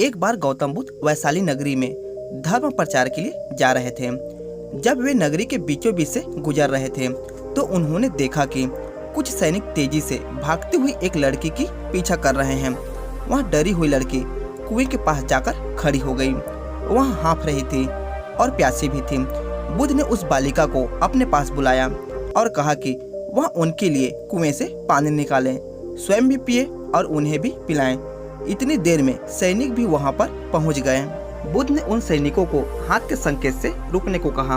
एक बार गौतम बुद्ध वैशाली नगरी में धर्म प्रचार के लिए जा रहे थे। जब वे नगरी के बीचों बीच से गुजर रहे थे तो उन्होंने देखा कि कुछ सैनिक तेजी से भागती हुई एक लड़की की पीछा कर रहे हैं। वह डरी हुई लड़की कुएं के पास जाकर खड़ी हो गई। वह हाँफ रही थी और प्यासी भी थी। बुद्ध ने उस बालिका को अपने पास बुलाया और कहा कि वह उनके लिए कुएं से पानी निकालें, स्वयं भी पिए और उन्हें भी पिलाएं। इतनी देर में सैनिक भी वहां पर पहुंच गए। बुद्ध ने उन सैनिकों को हाथ के संकेत से रुकने को कहा।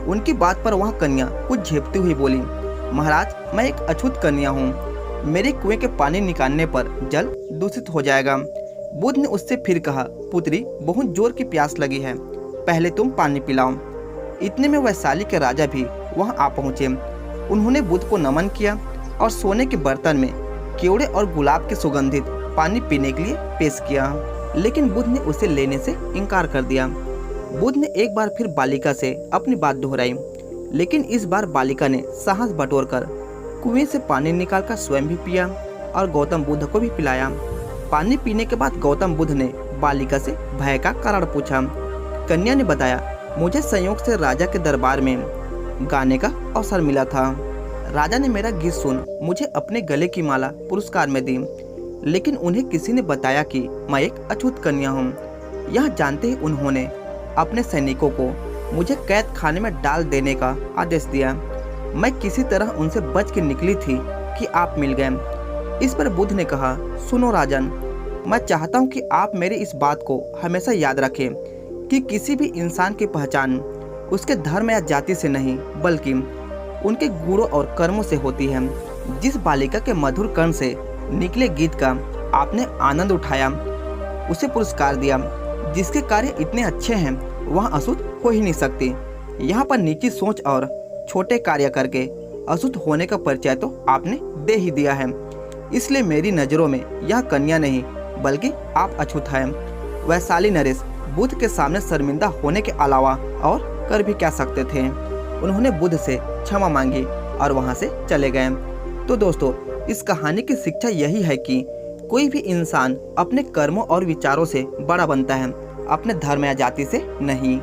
उनकी बात पर वह कन्या कुछ झेपती हुई बोली, महाराज, मैं एक अछूत कन्या हूँ। मेरे कुएं के पानी निकालने पर जल दूषित हो जाएगा। बुद्ध ने उससे फिर कहा, पुत्री, बहुत जोर की प्यास लगी है, पहले तुम पानी पिलाओ। इतने में वैशाली के राजा भी वहां आ पहुंचे। उन्होंने बुद्ध को नमन किया और सोने के बर्तन में केवड़े और गुलाब के सुगंधित पानी पीने के लिए पेश किया, लेकिन बुद्ध ने उसे लेने से इनकार कर दिया। बुद्ध ने एक बार फिर बालिका से अपनी बात दोहराई, लेकिन इस बार बालिका ने साहस बटोरकर कुएं से पानी निकालकर स्वयं भी पिया और गौतम बुद्ध को भी पिलाया। पानी पीने के बाद गौतम बुद्ध ने बालिका से भय का कारण पूछा। कन्या ने बताया, मुझे संयोग से राजा के दरबार में गाने का अवसर मिला था। राजा ने मेरा गीत सुन मुझे अपने गले की माला पुरस्कार में दी, लेकिन उन्हें किसी ने बताया कि मैं एक अछूत कन्या हूँ। यह जानते ही उन्होंने अपने सैनिकों को मुझे कैद खाने में डाल देने का आदेश दिया। मैं किसी तरह उनसे बच के निकली थी कि आप मिल गए। इस पर बुद्ध ने कहा, सुनो राजन, मैं चाहता हूँ कि आप मेरी इस बात को हमेशा याद रखें कि किसी भी इंसान की पहचान उसके धर्म या जाति से नहीं बल्कि उनके गुणों और कर्मों से होती है। जिस बालिका के मधुर कर्ण से निकले गीत का आपने आनंद उठाया, उसे पुरस्कार दिया। जिसके कार्य इतने अच्छे हैं वह अशुद्ध हो ही नहीं सकती। यहाँ पर नीची सोच और छोटे कार्य करके अशुद्ध होने का परिचय तो आपने दे ही दिया है। इसलिए मेरी नज़रों में यह कन्या नहीं बल्कि आप अछूत हैं। वैशाली नरेश बुद्ध के सामने शर्मिंदा होने के अलावा और कर भी क्या सकते थे। उन्होंने बुद्ध से क्षमा मांगी और वहां से चले गए। तो दोस्तों, इस कहानी की शिक्षा यही है कि कोई भी इंसान अपने कर्मों और विचारों से बड़ा बनता है, अपने धर्म या जाति से नहीं।